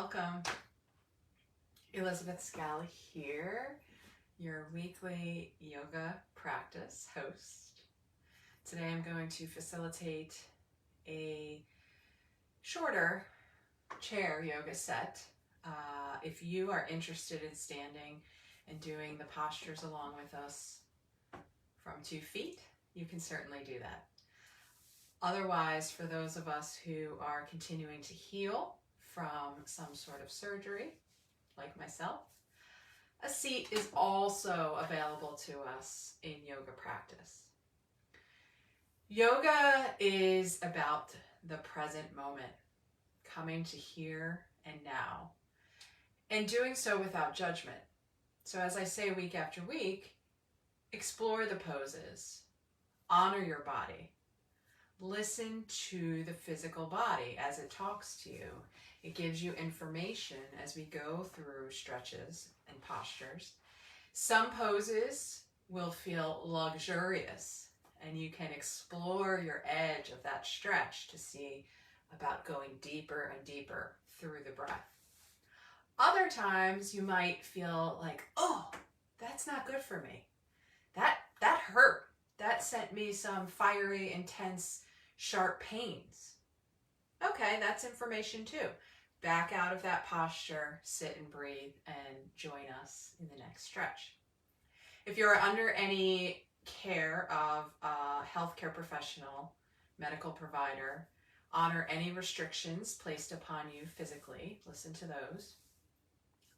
welcome. Elizabeth Scally here, your weekly yoga practice host. Today I'm going to facilitate a shorter chair yoga set. If you are interested in standing and doing the postures along with us from 2 feet, you can certainly do that. Otherwise, for those of us who are continuing to heal from some sort of surgery, like myself, a seat is also available to us in yoga practice. Yoga is about the present moment, coming to here and now, and doing so without judgment. So as I say week after week, explore the poses, honor your body, listen to the physical body as it talks to you. It gives you information as we go through stretches and postures. Some poses will feel luxurious, and you can explore your edge of that stretch to see about going deeper and deeper through the breath. Other times you might feel like, oh, that's not good for me. That hurt. That sent me some fiery, intense, sharp pains. Okay, that's information too. Back out of that posture, sit and breathe, and join us in the next stretch. If you're under any care of a healthcare professional, medical provider, honor any restrictions placed upon you physically. Listen to those.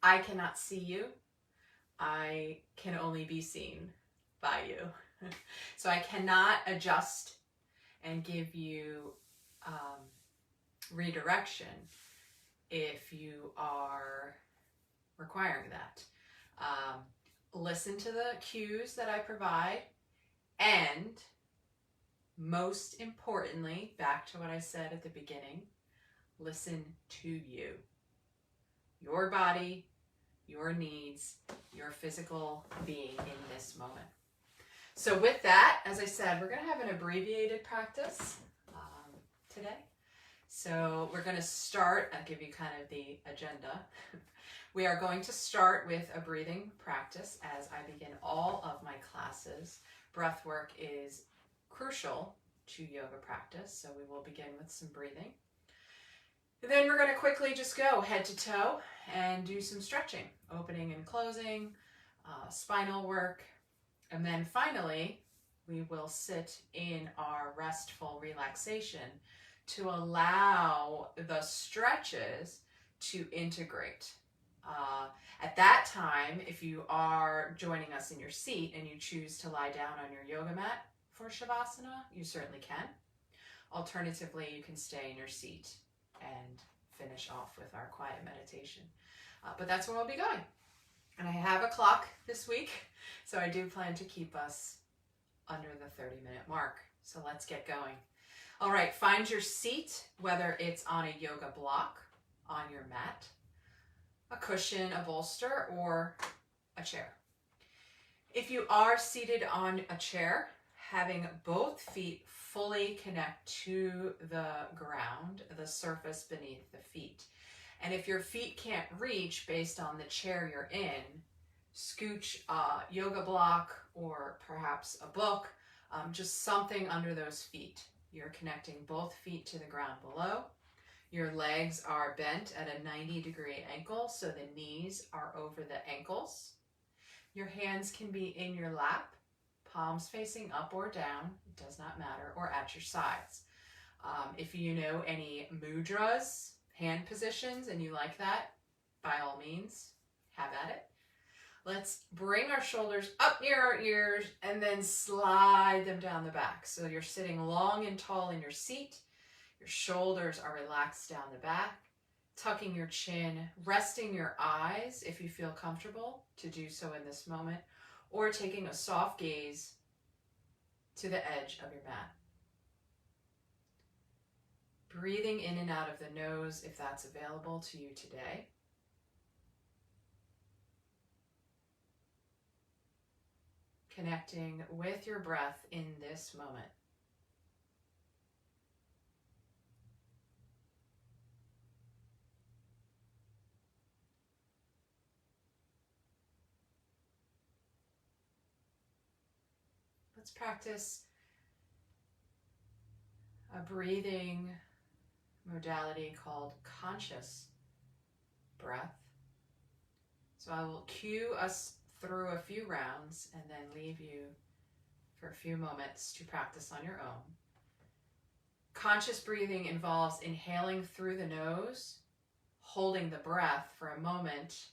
I cannot see you. I can only be seen by you. So I cannot adjust and give you redirection if you are requiring that. Listen to the cues that I provide, and most importantly, back to what I said at the beginning, listen to you. Your body, your needs, your physical being in this moment. So with that, as I said, we're going to have an abbreviated practice today. So we're going to start, I'll give you kind of the agenda. We are going to start with a breathing practice as I begin all of my classes. Breath work is crucial to yoga practice, so we will begin with some breathing. And then we're going to quickly just go head to toe and do some stretching, opening and closing, spinal work. And then finally, we will sit in our restful relaxation to allow the stretches to integrate. At that time, if you are joining us in your seat and you choose to lie down on your yoga mat for Shavasana, you certainly can. Alternatively, you can stay in your seat and finish off with our quiet meditation. But that's where we'll be going. And I have a clock this week, so I do plan to keep us under the 30-minute mark. So let's get going. All right, find your seat, whether it's on a yoga block, on your mat, a cushion, a bolster, or a chair. If you are seated on a chair, having both feet fully connect to the ground, the surface beneath the feet. And if your feet can't reach based on the chair you're in, scooch a yoga block or perhaps a book, just something under those feet. You're connecting both feet to the ground below. Your legs are bent at a 90-degree angle, so the knees are over the ankles. Your hands can be in your lap, palms facing up or down, it does not matter, or at your sides. If you know any mudras, hand positions, and you like that, by all means, have at it. Let's bring our shoulders up near our ears and then slide them down the back. So you're sitting long and tall in your seat. Your shoulders are relaxed down the back, tucking your chin, resting your eyes if you feel comfortable to do so in this moment, or taking a soft gaze to the edge of your mat. Breathing in and out of the nose if that's available to you today. Connecting with your breath in this moment. let's practice a breathing modality called conscious breath. So I will cue us through a few rounds and then leave you for a few moments to practice on your own. Conscious breathing involves inhaling through the nose, holding the breath for a moment,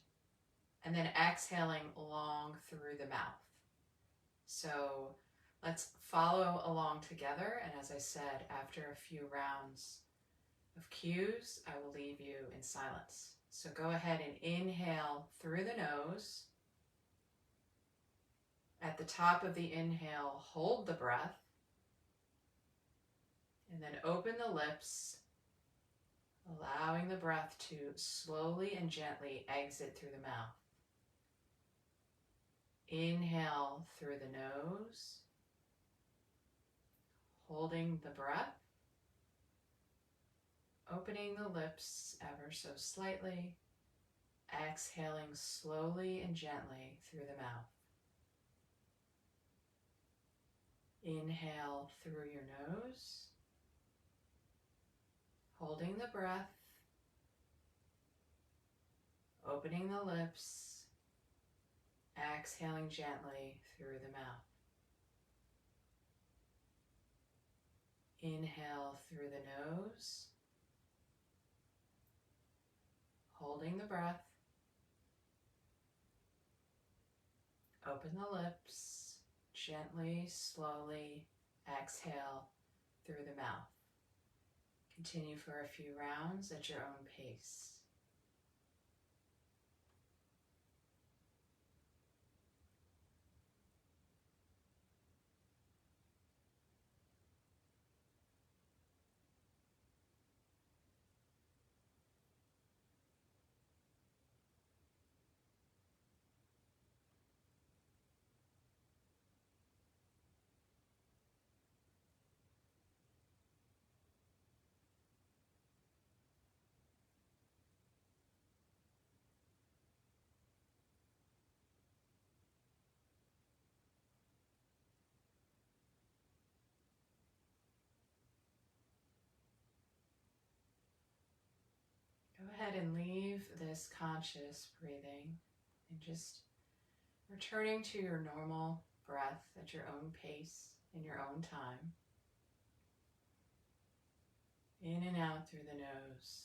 and then exhaling long through the mouth. So let's follow along together. And as I said, after a few rounds of cues, I will leave you in silence. So go ahead and inhale through the nose. At the top of the inhale, hold the breath. And then open the lips, allowing the breath to slowly and gently exit through the mouth. Inhale through the nose, holding the breath, opening the lips ever so slightly, exhaling slowly and gently through the mouth. Inhale through your nose, holding the breath, opening the lips, exhaling gently through the mouth. Inhale through the nose, holding the breath, open the lips, gently, slowly exhale through the mouth. Continue for a few rounds at your own pace. Go ahead and leave this conscious breathing and just returning to your normal breath at your own pace, in your own time. In and out through the nose.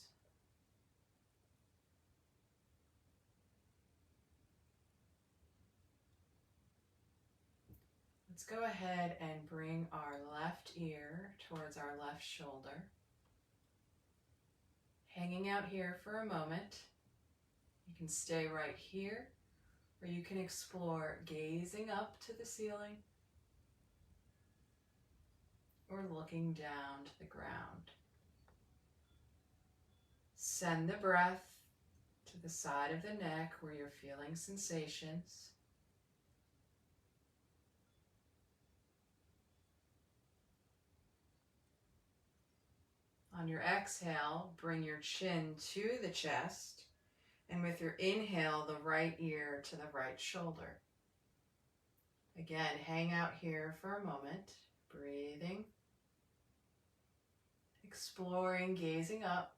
Let's go ahead and bring our left ear towards our left shoulder. Hanging out here for a moment. You can stay right here, or you can explore gazing up to the ceiling or looking down to the ground. Send the breath to the side of the neck where you're feeling sensations. On your exhale, bring your chin to the chest, and with your inhale, the right ear to the right shoulder. Again, hang out here for a moment, breathing, exploring, gazing up,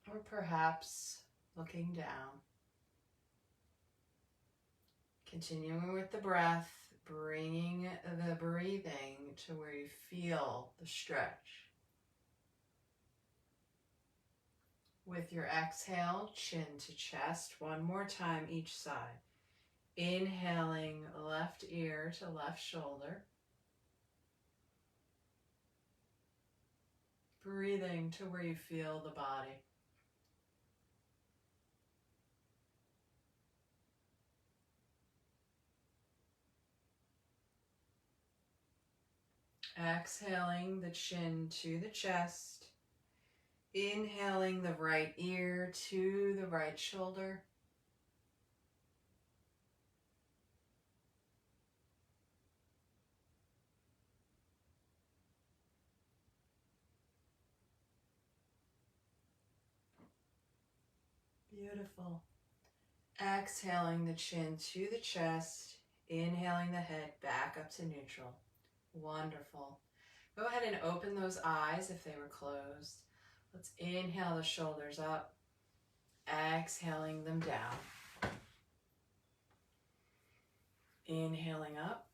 or perhaps looking down. Continuing with the breath, bringing the breathing to where you feel the stretch. With your exhale, chin to chest, one more time each side. Inhaling, left ear to left shoulder. Breathing to where you feel the body. Exhaling the chin to the chest. Inhaling the right ear to the right shoulder. Beautiful. Exhaling the chin to the chest. Inhaling the head back up to neutral. Wonderful. Go ahead and open those eyes if they were closed. Let's inhale the shoulders up, exhaling them down. Inhaling up,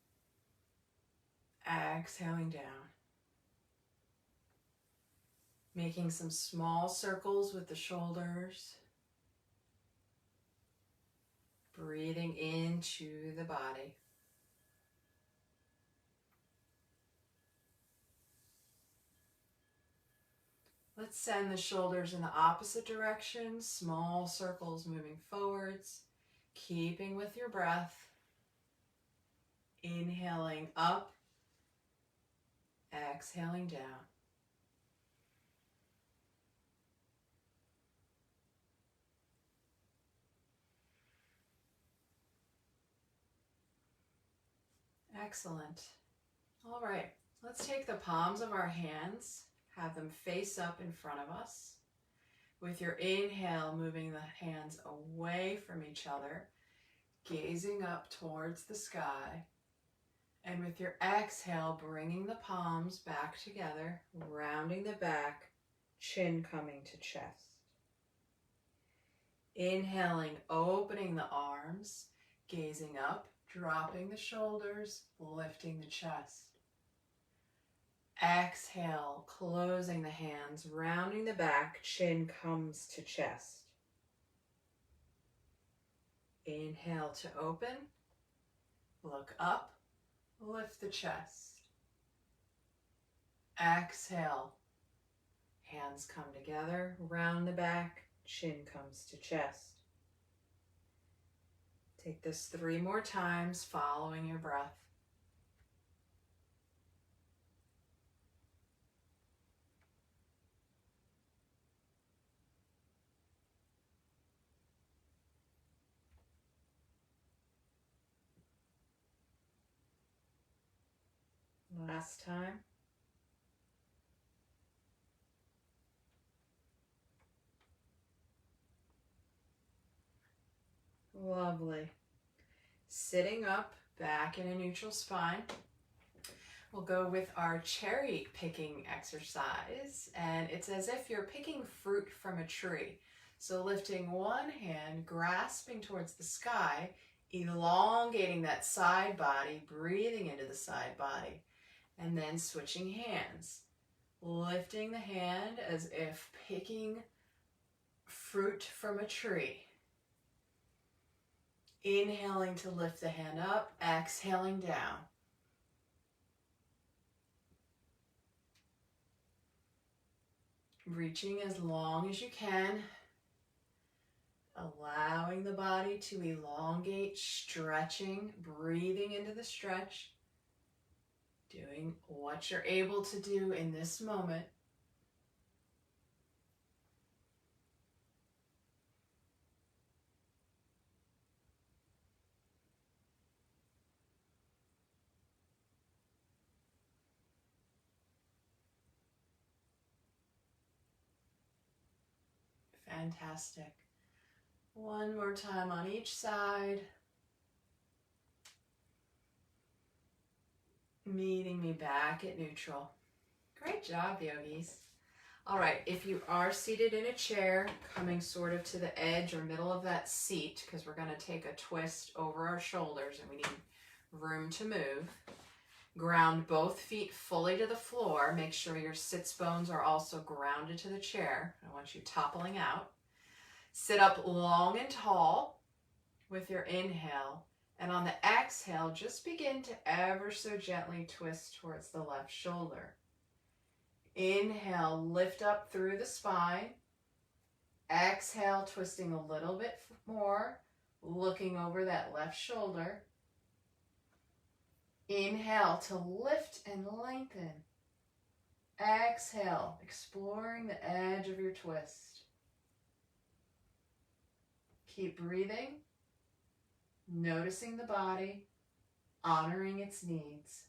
exhaling down. Making some small circles with the shoulders. Breathing into the body. Let's send the shoulders in the opposite direction, small circles moving forwards, keeping with your breath. Inhaling up, exhaling down. Excellent. All right, let's take the palms of our hands, have them face up in front of us. With your inhale, moving the hands away from each other, gazing up towards the sky. And with your exhale, bringing the palms back together, rounding the back, chin coming to chest. Inhaling, opening the arms, gazing up, dropping the shoulders, lifting the chest. Exhale, closing the hands, rounding the back, chin comes to chest. Inhale to open, look up, lift the chest. Exhale, hands come together, round the back, chin comes to chest. Take this 3 more times, following your breath. Last time. Lovely. Sitting up, back in a neutral spine. We'll go with our cherry picking exercise, and it's as if you're picking fruit from a tree. So lifting one hand, grasping towards the sky, elongating that side body, breathing into the side body, and then switching hands. Lifting the hand as if picking fruit from a tree. Inhaling to lift the hand up, exhaling down. Reaching as long as you can. Allowing the body to elongate, stretching, breathing into the stretch. Doing what you're able to do in this moment. Fantastic. One more time on each side. Meeting me back at neutral. Great job, yogis. All right, if you are seated in a chair, coming sort of to the edge or middle of that seat, because we're going to take a twist over our shoulders and we need room to move. Ground both feet fully to the floor. Make sure your sits bones are also grounded to the chair. I want you toppling out. Sit up long and tall with your inhale. And on the exhale, just begin to ever so gently twist towards the left shoulder. Inhale, lift up through the spine. Exhale, twisting a little bit more, looking over that left shoulder. Inhale to lift and lengthen. Exhale, exploring the edge of your twist. Keep breathing, noticing the body, honoring its needs.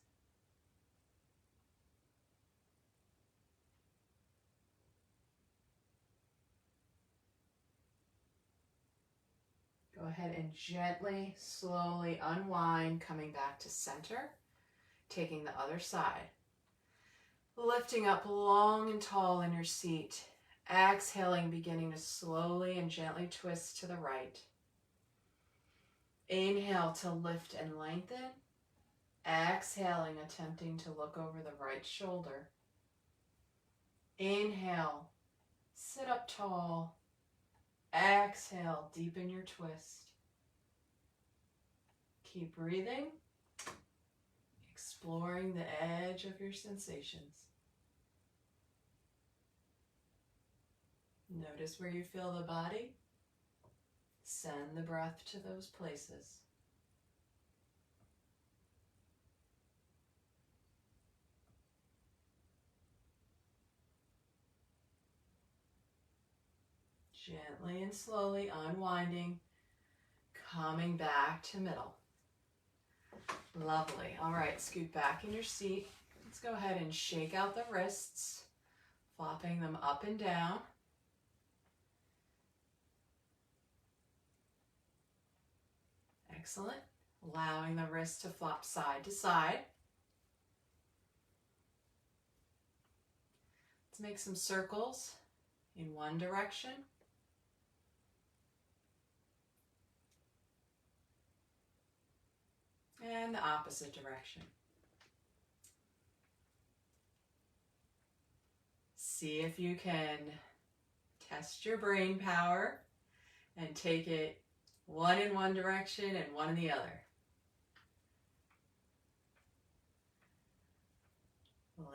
Go Go ahead and gently, slowly unwind, coming back to center, taking the other side. Lifting up long and tall in your seat. Exhaling, beginning to slowly and gently twist to the right. Inhale to lift and lengthen. Exhaling, attempting to look over the right shoulder. Inhale, sit up tall. Exhale, deepen your twist. Keep breathing, exploring the edge of your sensations. Notice where you feel the body. Send the breath to those places. Gently and slowly unwinding, coming back to middle. Lovely. All right, scoot back in your seat. Let's go ahead and shake out the wrists, flopping them up and down. Excellent. Allowing the wrists to flop side to side. Let's make some circles in one direction. And the opposite direction. See if you can test your brain power and take it one in one direction and one in the other.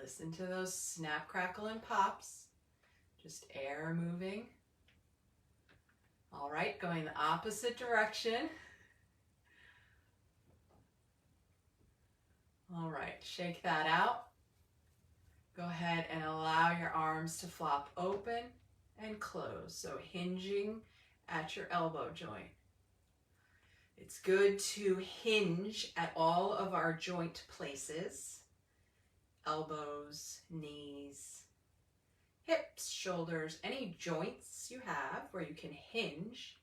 Listen to those snap, crackle, and pops. Just air moving. All right, going the opposite direction. All right, shake that out. Go ahead and allow your arms to flop open and close. So hinging at your elbow joint. It's good to hinge at all of our joint places. Elbows, knees, hips, shoulders, any joints you have where you can hinge.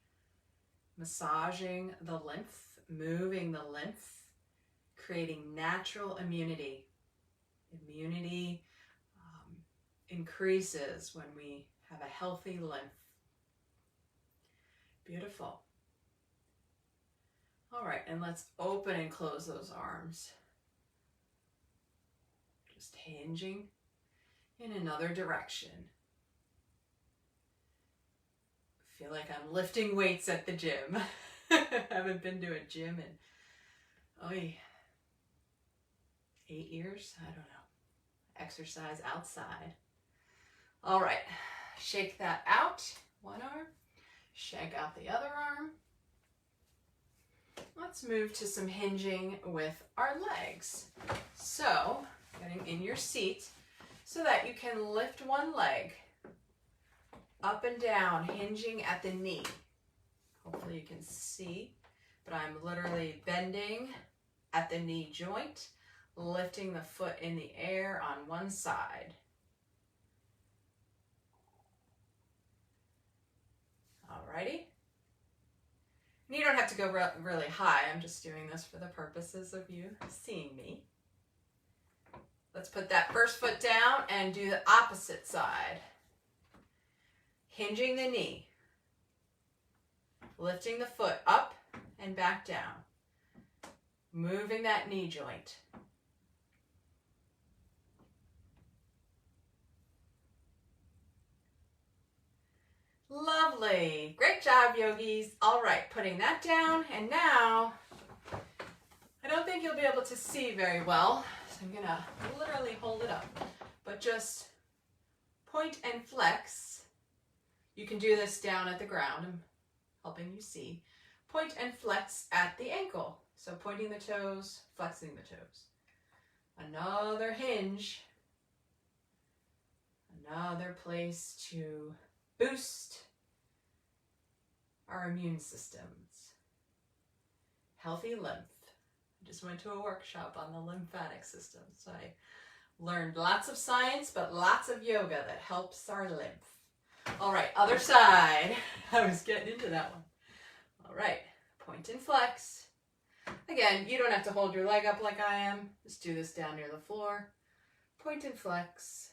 Massaging the lymph, moving the lymph. Creating natural immunity. Immunity increases when we have a healthy lymph. Beautiful. All right, and let's open and close those arms. Just hinging in another direction. Feel like I'm lifting weights at the gym. Haven't been to a gym in 8 years? I don't know. Exercise outside. All right, shake that out. One arm. Shake out the other arm. Let's move to some hinging with our legs. So, getting in your seat so that you can lift one leg up and down, hinging at the knee. Hopefully you can see, but I'm literally bending at the knee joint, lifting the foot in the air on one side. Alrighty. And you don't have to go really high. I'm just doing this for the purposes of you seeing me. Let's put that first foot down and do the opposite side. Hinging the knee. Lifting the foot up and back down. Moving that knee joint. Lovely. Great job, yogis. All right, putting that down. And now, I don't think you'll be able to see very well, so I'm going to literally hold it up. But just point and flex. You can do this down at the ground. I'm helping you see. Point and flex at the ankle. So pointing the toes, flexing the toes. Another hinge. Another place to boost our immune systems. Healthy lymph. I just went to a workshop on the lymphatic system, so I learned lots of science, but lots of yoga that helps our lymph. All right, other side. I was getting into that one. All right, point and flex. Again, you don't have to hold your leg up like I am. Just do this down near the floor. Point and flex.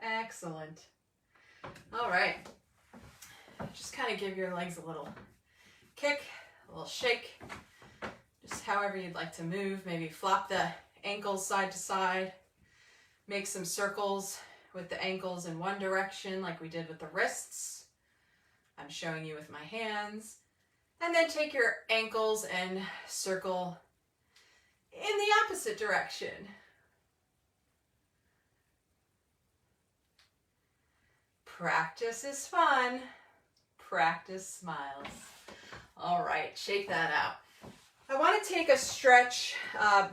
Excellent. All right. Just kind of give your legs a little kick, a little shake. Just however you'd like to move. Maybe flop the ankles side to side. Make some circles with the ankles in one direction like we did with the wrists. I'm showing you with my hands. And then take your ankles and circle in the opposite direction. Practice is fun. Practice smiles. All right, shake that out. I want to take a stretch.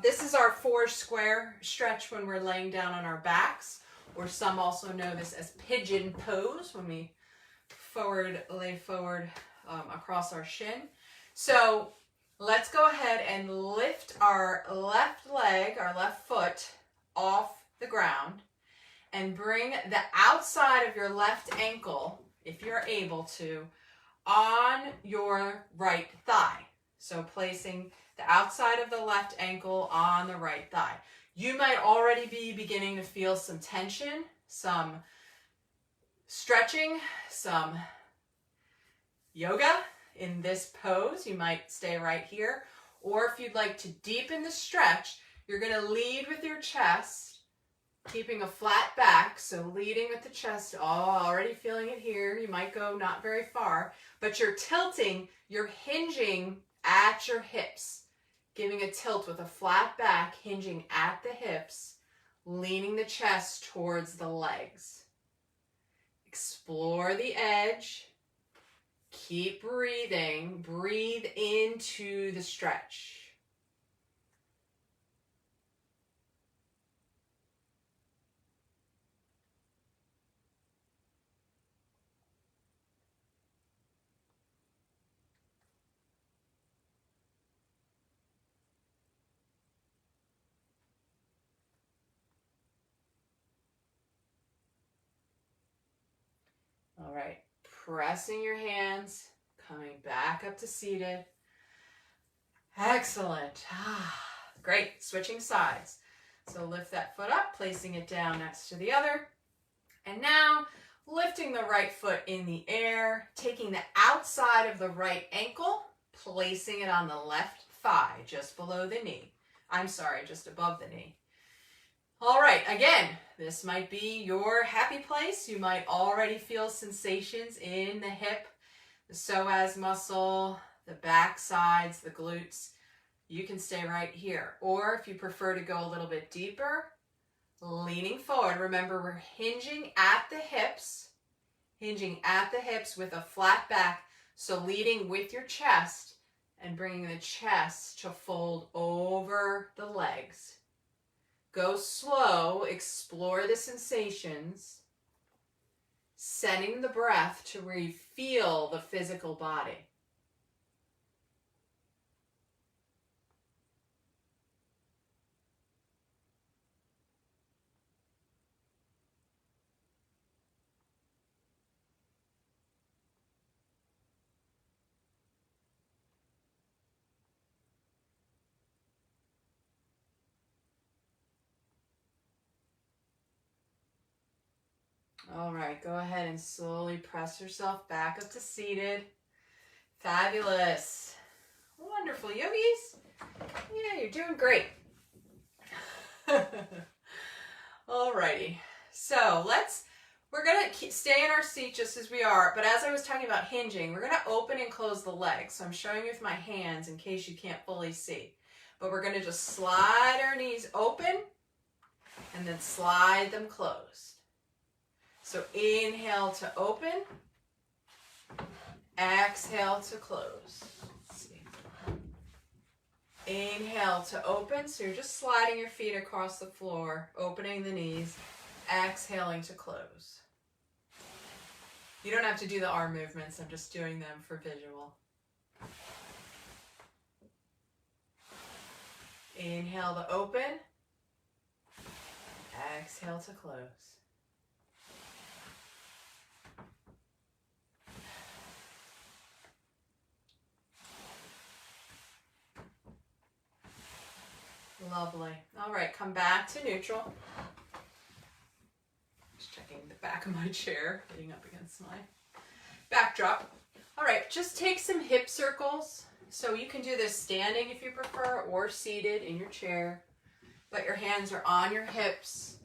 This is our 4 square stretch when we're laying down on our backs, or some also know this as pigeon pose when we lay forward across our shin. So let's go ahead and lift our left leg, our left foot off the ground and bring the outside of your left ankle, if you're able to, on your right thigh. So placing the outside of the left ankle on the right thigh. You might already be beginning to feel some tension, some stretching, some yoga in this pose. You might stay right here. Or if you'd like to deepen the stretch, you're going to lead with your chest, keeping a flat back. So leading with the chest, already feeling it here. You might go not very far, but you're tilting, you're hinging at your hips, giving a tilt with a flat back, hinging at the hips, leaning the chest towards the legs. Explore the edge. Keep breathing. Breathe into the stretch. All right, pressing your hands, coming back up to seated. Excellent. Great, switching sides. So lift that foot up, placing it down next to the other. And now lifting the right foot in the air, taking the outside of the right ankle, placing it on the left thigh, just below the knee. I'm sorry, just above the knee. All right, again, this might be your happy place. You might already feel sensations in the hip, the psoas muscle, the back sides, the glutes. You can stay right here. Or if you prefer to go a little bit deeper, leaning forward. Remember, we're hinging at the hips with a flat back. So leading with your chest and bringing the chest to fold over the legs. Go slow, explore the sensations, setting the breath to where you feel the physical body. All right, go ahead and slowly press yourself back up to seated. Fabulous. Wonderful, yogis. Yeah, you're doing great. All righty. So we're going to stay in our seat just as we are, but as I was talking about hinging, we're going to open and close the legs. So I'm showing you with my hands in case you can't fully see. But we're going to just slide our knees open and then slide them closed. So inhale to open, exhale to close. Let's see. Inhale to open, so you're just sliding your feet across the floor, opening the knees, exhaling to close. You don't have to do the arm movements, I'm just doing them for visual. Inhale to open. Exhale to close. Lovely. All right, come back to neutral. Just checking the back of my chair, getting up against my backdrop. All right, just take some hip circles. So you can do this standing if you prefer, or seated in your chair. But your hands are on your hips.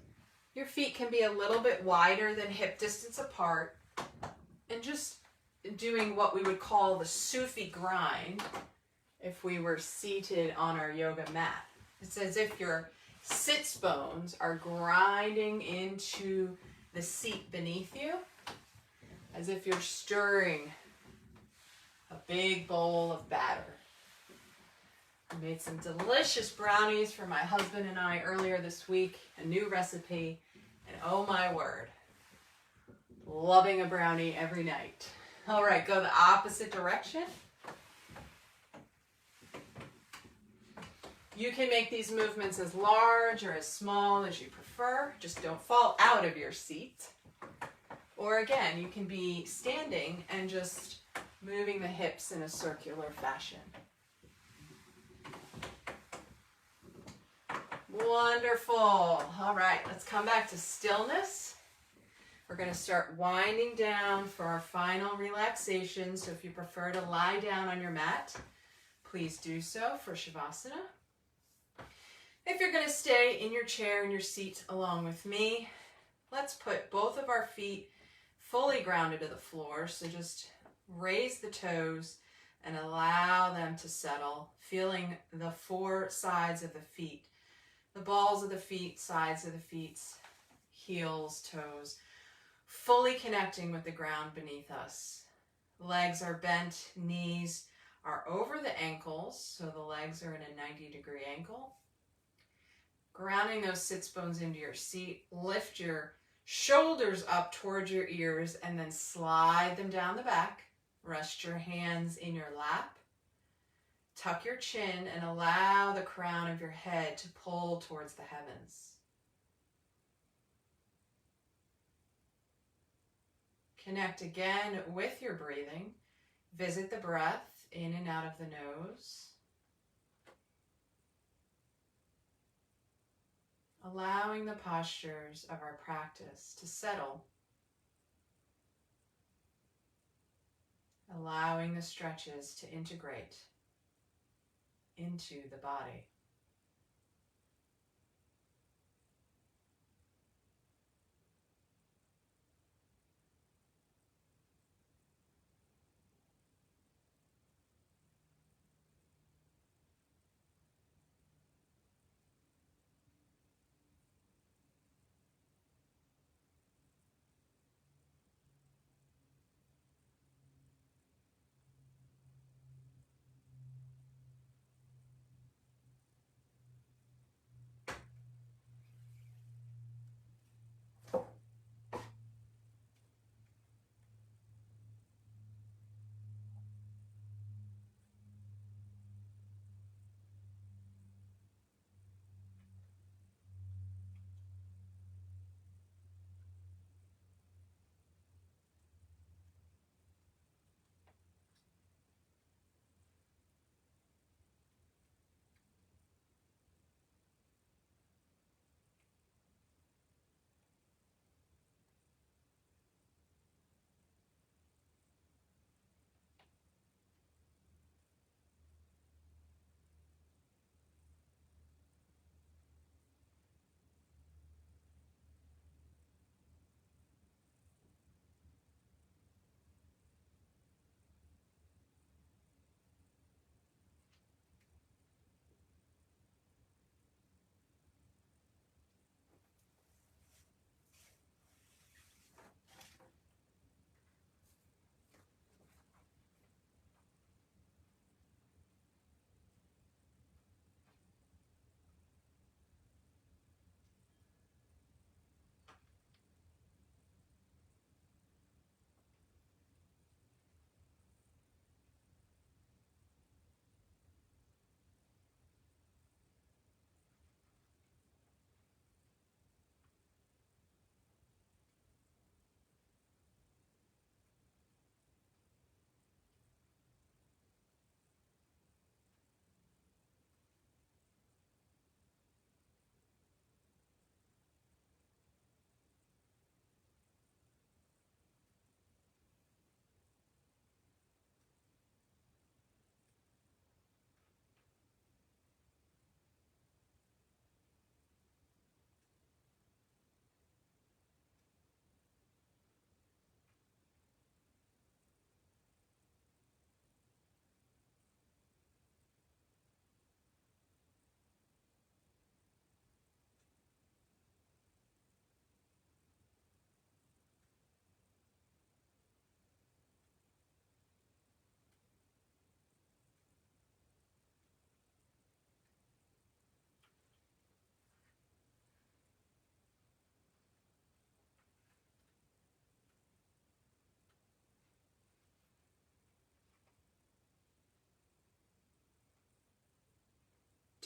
Your feet can be a little bit wider than hip distance apart. And just doing what we would call the Sufi Grind if we were seated on our yoga mat. It's as if your sits bones are grinding into the seat beneath you, as if you're stirring a big bowl of batter. I made some delicious brownies for my husband and I earlier this week, a new recipe, and oh my word, loving a brownie every night. All right, go the opposite direction. You can make these movements as large or as small as you prefer. Just don't fall out of your seat. Or again, you can be standing and just moving the hips in a circular fashion. Wonderful. All right, let's come back to stillness. We're going to start winding down for our final relaxation. So if you prefer to lie down on your mat, please do so for Shavasana. If you're going to stay in your chair and your seat along with me, let's put both of our feet fully grounded to the floor. So just raise the toes and allow them to settle, feeling the four sides of the feet. The balls of the feet, sides of the feet, heels, toes, fully connecting with the ground beneath us. Legs are bent, knees are over the ankles, so the legs are in a 90-degree angle. Grounding those sits bones into your seat, lift your shoulders up towards your ears and then slide them down the back. Rest your hands in your lap. Tuck your chin and allow the crown of your head to pull towards the heavens. Connect again with your breathing. Visit the breath in and out of the nose. Allowing the postures of our practice to settle. Allowing the stretches to integrate into the body.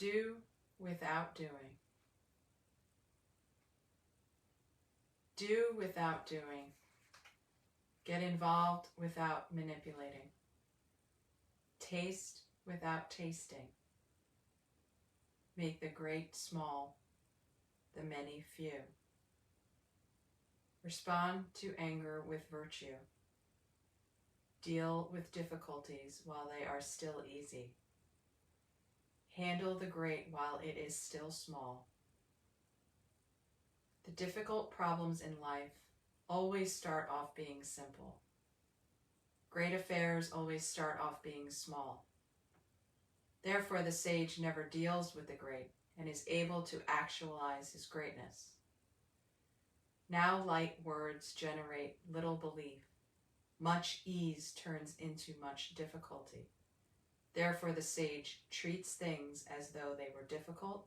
Do without doing. Do without doing. Get involved without manipulating. Taste without tasting. Make the great small, the many few. Respond to anger with virtue. Deal with difficulties while they are still easy. Handle the great while it is still small. The difficult problems in life always start off being simple. Great affairs always start off being small. Therefore, the sage never deals with the great and is able to actualize his greatness. Now light words generate little belief. Much ease turns into much difficulty. Therefore, the sage treats things as though they were difficult,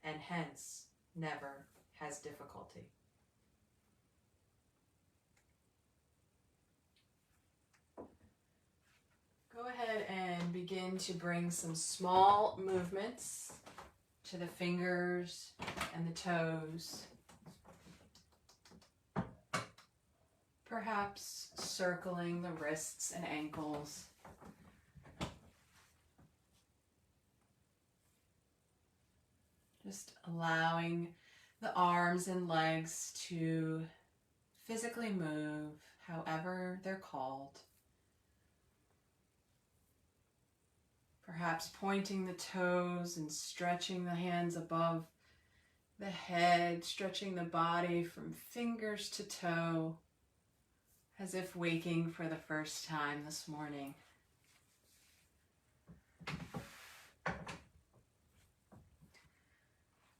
and hence never has difficulty. Go ahead and begin to bring some small movements to the fingers and the toes. Perhaps circling the wrists and ankles. Just allowing the arms and legs to physically move however they're called. Perhaps pointing the toes and stretching the hands above the head, stretching the body from fingers to toe, as if waking for the first time this morning.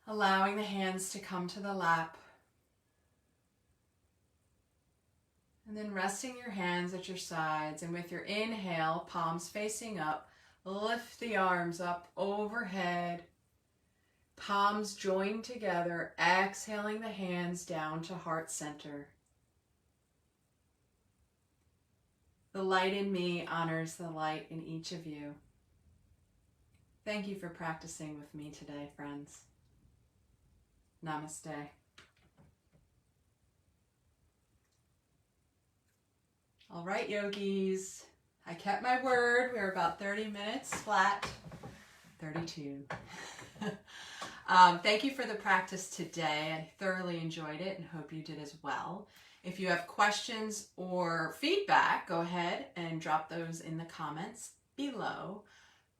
Allowing the hands to come to the lap. And then resting your hands at your sides, and with your inhale, palms facing up, lift the arms up overhead, palms joined together, exhaling the hands down to heart center. The light in me honors the light in each of you. Thank you for practicing with me today, friends. Namaste. All right, yogis. I kept my word. We're about 30 minutes flat. 32. Thank you for the practice today. I thoroughly enjoyed it and hope you did as well. If you have questions or feedback, go ahead and drop those in the comments below.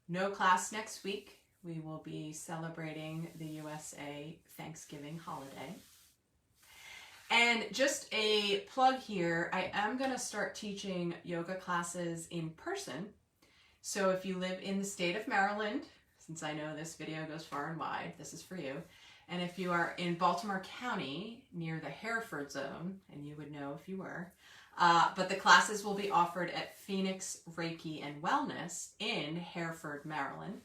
No class next week. We will be celebrating the USA Thanksgiving holiday. And just a plug here, I am going to start teaching yoga classes in person. So if you live in the state of Maryland, since I know this video goes far and wide, this is for you. And if you are in Baltimore County near the Hereford zone, and you would know if you were, but the classes will be offered at Phoenix Reiki and Wellness in Hereford, Maryland.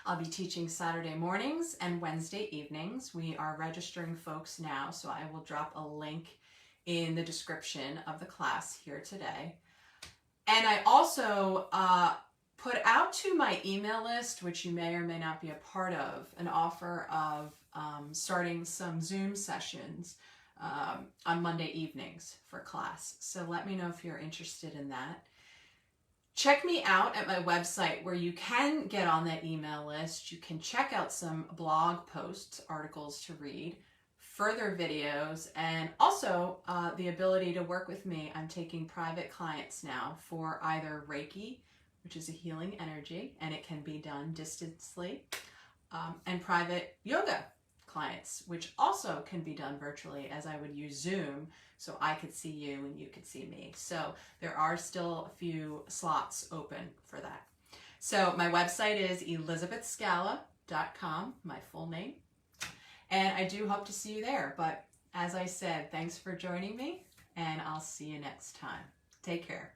I'll be teaching Saturday mornings and Wednesday evenings. We are registering folks now, so I will drop a link in the description of the class here today. And I also put out to my email list, which you may or may not be a part of, an offer of starting some Zoom sessions on Monday evenings for class. So let me know if you're interested in that. Check me out at my website where you can get on that email list. You can check out some blog posts, articles to read, further videos, and also the ability to work with me. I'm taking private clients now for either Reiki, which is a healing energy, and it can be done distantly, and private yoga clients, which also can be done virtually, as I would use Zoom so I could see you and you could see me. So there are still a few slots open for that. So my website is elizabethscala.com, my full name. And I do hope to see you there. But as I said, thanks for joining me, and I'll see you next time. Take care.